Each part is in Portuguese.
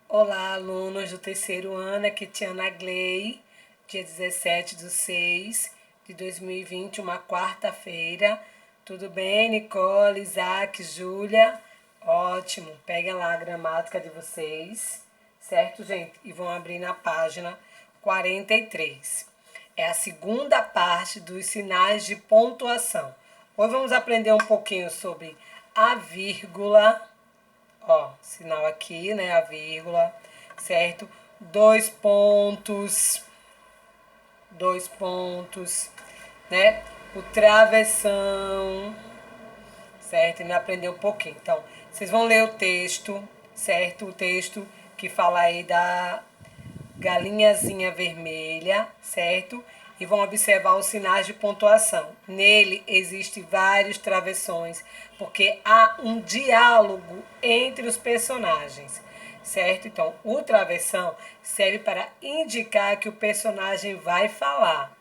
Olá, alunos do terceiro ano, aqui é Tiana Gley, dia 17/6/2020, uma quarta-feira. Tudo bem, Nicole, Isaac, Júlia? Ótimo, peguem lá a gramática de vocês, certo, gente? E vão abrir na página 43. É a segunda parte dos sinais de pontuação. Hoje vamos aprender um pouquinho sobre a vírgula. Ó, sinal aqui, né? A vírgula, certo? Dois pontos, né? O travessão, certo? E me aprender um pouquinho. Então, vocês vão ler o texto, certo? O texto que fala aí da galinhazinha vermelha, certo? E vão observar os sinais de pontuação. Nele existem vários travessões, porque há um diálogo entre os personagens, certo? Então, o travessão serve para indicar que o personagem vai falar.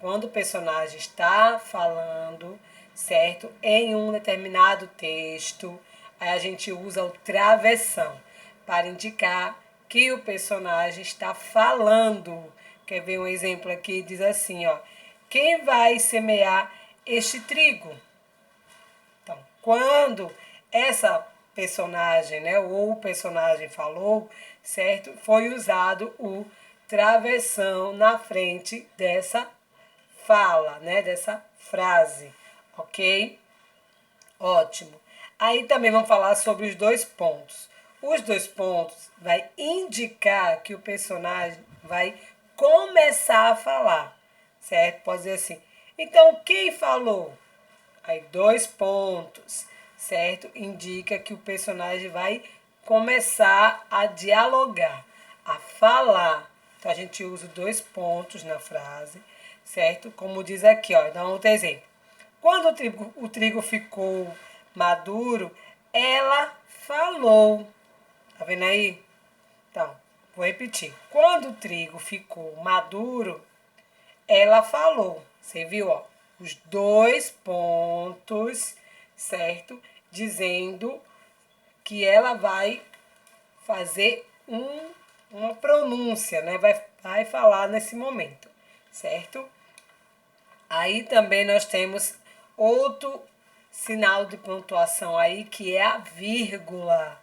Quando o personagem está falando, certo? Em um determinado texto, aí a gente usa o travessão para indicar que o personagem está falando. Quer ver um exemplo aqui? Diz assim, ó: quem vai semear este trigo? Então, quando essa personagem, né, ou o personagem falou, certo? Foi usado o travessão na frente dessa fala, né, dessa frase, ok? Ótimo. Aí também vamos falar sobre os dois pontos. Os dois pontos vai indicar que o personagem vai começar a falar, certo? Pode dizer assim: então quem falou? Aí dois pontos, certo? Indica que o personagem vai começar a dialogar, a falar. Então a gente usa dois pontos na frase, certo? Como diz aqui, ó, dá um outro exemplo. Quando o trigo ficou maduro, ela falou. Tá vendo aí? Então, vou repetir. Quando o trigo ficou maduro, ela falou. Você viu, ó? Os dois pontos, certo? Dizendo que ela vai fazer uma pronúncia, né? Vai falar nesse momento, certo? Aí também nós temos outro sinal de pontuação aí, que é a vírgula.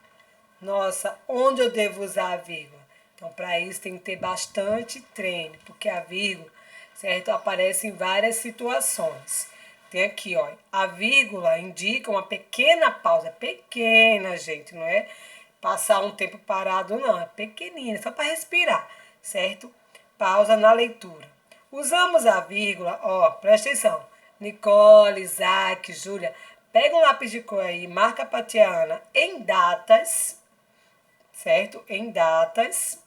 Nossa, onde eu devo usar a vírgula? Então, para isso tem que ter bastante treino, porque a vírgula, certo, aparece em várias situações. Tem aqui, ó, a vírgula indica uma pequena pausa, pequena, gente, não é passar um tempo parado, não, é pequenina, só para respirar, certo? Pausa na leitura. Usamos a vírgula, ó, presta atenção. Nicole, Isaac, Júlia, pega um lápis de cor aí, marca para Tiana em datas, certo? Em datas,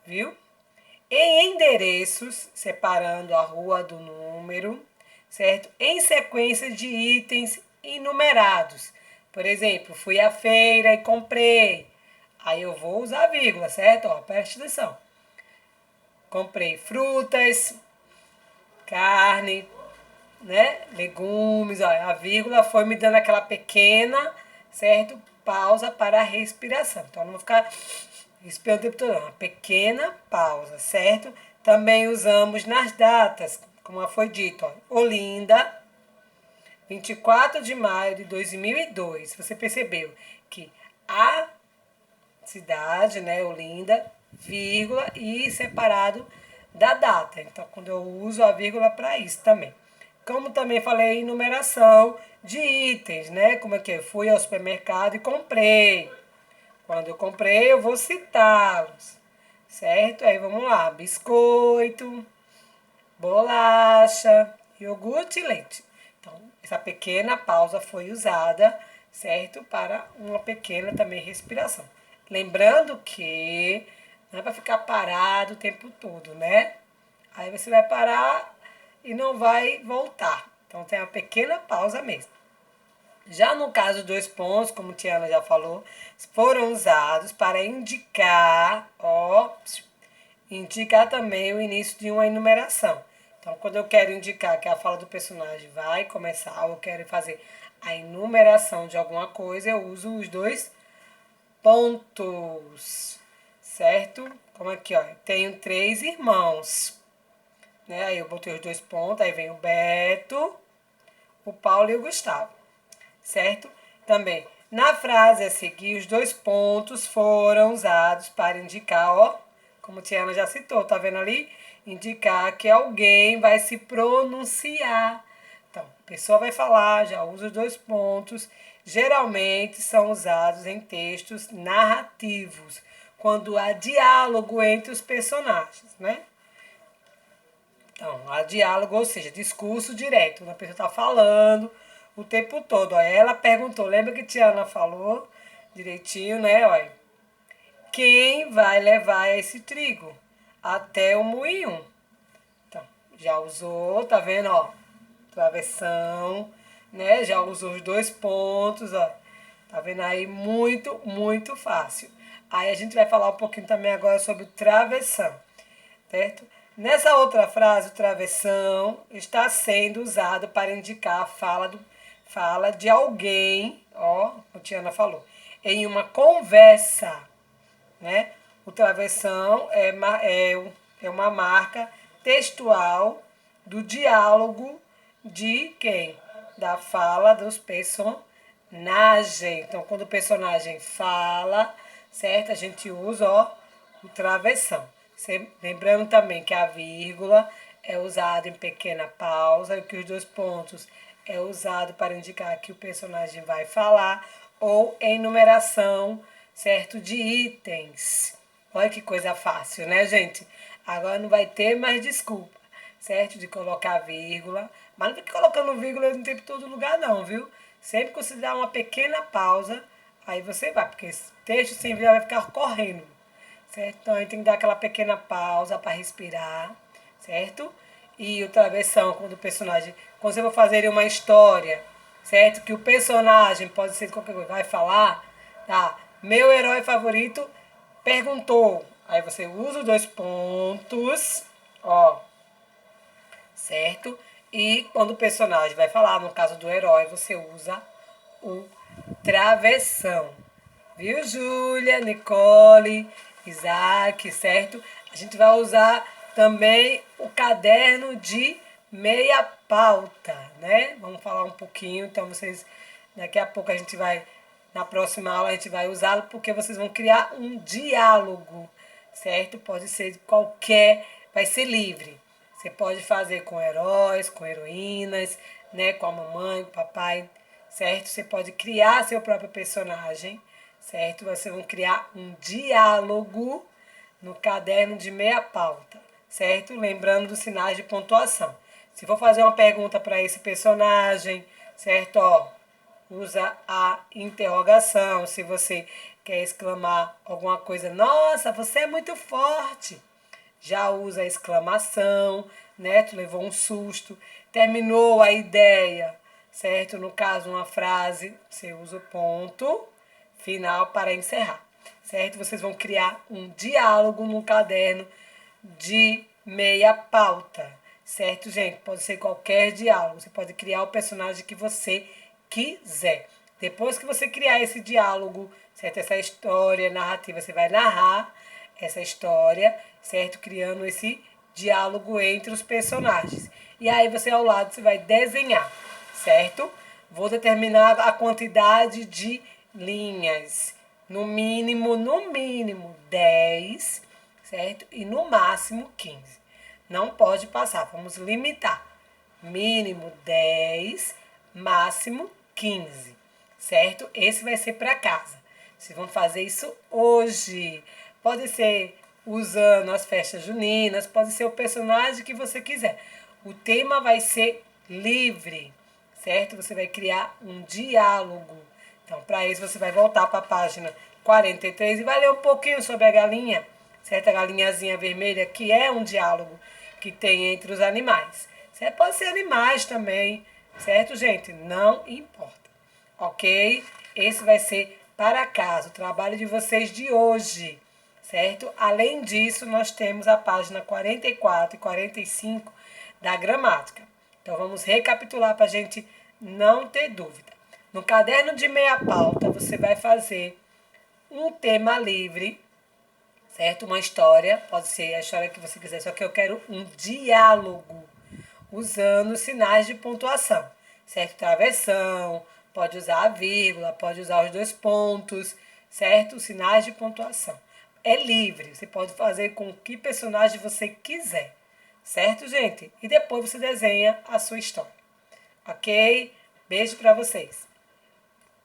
viu? Em endereços, separando a rua do número, certo? Em sequência de itens enumerados. Por exemplo, fui à feira e comprei. Aí eu vou usar a vírgula, certo? Ó, preste atenção. Comprei frutas, carne, né? Legumes, ó, a vírgula foi me dando aquela pequena, certo? Pausa para a respiração. Então não vou ficar respirando o tempo todo, não. Uma pequena pausa, certo? Também usamos nas datas, como foi dito, ó, Olinda, 24 de maio de 2002. Você percebeu que a cidade, né, Olinda, vírgula e separado da data. Então, quando eu uso a vírgula para isso também. Como também falei em numeração de itens, né? Como é que é? Fui ao supermercado e comprei. Quando eu comprei, eu vou citá-los, certo? Aí vamos lá: biscoito, bolacha, iogurte e leite. Então, essa pequena pausa foi usada, certo? Para uma pequena também respiração. Lembrando que não é para ficar parado o tempo todo, né? Aí você vai parar e não vai voltar. Então tem uma pequena pausa mesmo. Já no caso dos dois pontos, como Tiana já falou, foram usados para indicar, ó, indicar também o início de uma enumeração. Então, quando eu quero indicar que a fala do personagem vai começar, ou eu quero fazer a enumeração de alguma coisa, eu uso os dois pontos, certo? Como aqui, ó, tenho 3 irmãos, né? Aí eu botei os 2 pontos, aí vem o Beto, o Paulo e o Gustavo, certo? Também, na frase a seguir, os 2 pontos foram usados para indicar, ó, como a Tiana já citou, tá vendo ali? Indicar que alguém vai se pronunciar. Então, a pessoa vai falar, já usa os 2 pontos. Geralmente são usados em textos narrativos, quando há diálogo entre os personagens, né? Então, há diálogo, ou seja, discurso direto. A pessoa está falando o tempo todo. Ó, ela perguntou, lembra que Tiana falou direitinho, né? Olha, quem vai levar esse trigo até o moinho? Então, já usou, tá vendo, ó? Travessão, né? Já usou os 2 pontos, ó. Tá vendo aí? Muito, muito fácil. Aí a gente vai falar um pouquinho também agora sobre o travessão, certo? Nessa outra frase, o travessão está sendo usado para indicar a fala de alguém, ó, como a Tiana falou, em uma conversa, né? O travessão é uma marca textual do diálogo de quem? Da fala dos personagens. Então, quando o personagem fala, certo? A gente usa, ó, o travessão. Lembrando também que a vírgula é usada em pequena pausa e que os 2 pontos é usado para indicar que o personagem vai falar ou em numeração, certo? De itens. Olha que coisa fácil, né, gente? Agora não vai ter mais desculpa, certo? De colocar vírgula. Mas não fique colocando vírgula no tempo todo lugar, não, viu? Sempre considerar uma pequena pausa, aí você vai, porque esse texto sem vírgula vai ficar correndo, certo? Então a gente tem que dar aquela pequena pausa para respirar, certo? E o travessão, quando o personagem, quando você for fazer uma história, certo? Que o personagem pode ser de qualquer coisa, vai falar, tá? Meu herói favorito perguntou. Aí você usa os 2 pontos, ó, certo? E quando o personagem vai falar, no caso do herói, você usa o travessão. Viu, Júlia, Nicole, Isaac, certo? A gente vai usar também o caderno de meia pauta, né? Vamos falar um pouquinho, então vocês, daqui a pouco a gente vai, na próxima aula a gente vai usá-lo, porque vocês vão criar um diálogo, certo? Pode ser de qualquer, vai ser livre. Você pode fazer com heróis, com heroínas, né? Com a mamãe, com o papai, certo? Você pode criar seu próprio personagem, certo? Vocês vão criar um diálogo no caderno de meia pauta, certo? Lembrando dos sinais de pontuação. Se for fazer uma pergunta para esse personagem, certo? Ó, usa a interrogação. Se você quer exclamar alguma coisa, nossa, você é muito forte, já usa a exclamação, né? Tu levou um susto, terminou a ideia, certo? No caso, uma frase, você usa o ponto final para encerrar, certo? Vocês vão criar um diálogo no caderno de meia pauta, certo, gente? Pode ser qualquer diálogo, você pode criar o personagem que você quiser. Depois que você criar esse diálogo, certo? Essa história narrativa, você vai narrar essa história, certo? Criando esse diálogo entre os personagens. E aí você ao lado você vai desenhar, certo? Vou determinar a quantidade de linhas. No mínimo 10, certo? E no máximo 15. Não pode passar, vamos limitar. Mínimo 10, máximo 15, certo? Esse vai ser para casa. Vocês vão fazer isso hoje. Pode ser usando as festas juninas, pode ser o personagem que você quiser. O tema vai ser livre, certo? Você vai criar um diálogo. Então, para isso, você vai voltar para a página 43 e vai ler um pouquinho sobre a galinha, certo? A galinhazinha vermelha, que é um diálogo que tem entre os animais. Certo? Pode ser animais também, certo, gente? Não importa, ok? Esse vai ser para casa, o trabalho de vocês de hoje, certo? Além disso, nós temos a página 44 e 45 da gramática. Então, vamos recapitular para a gente não ter dúvida. No caderno de meia pauta, você vai fazer um tema livre, certo? Uma história, pode ser a história que você quiser, só que eu quero um diálogo usando sinais de pontuação, certo? Travessão, pode usar a vírgula, pode usar os dois pontos, certo? Sinais de pontuação. É livre, você pode fazer com que personagem você quiser, certo, gente? E depois você desenha a sua história, ok? Beijo para vocês.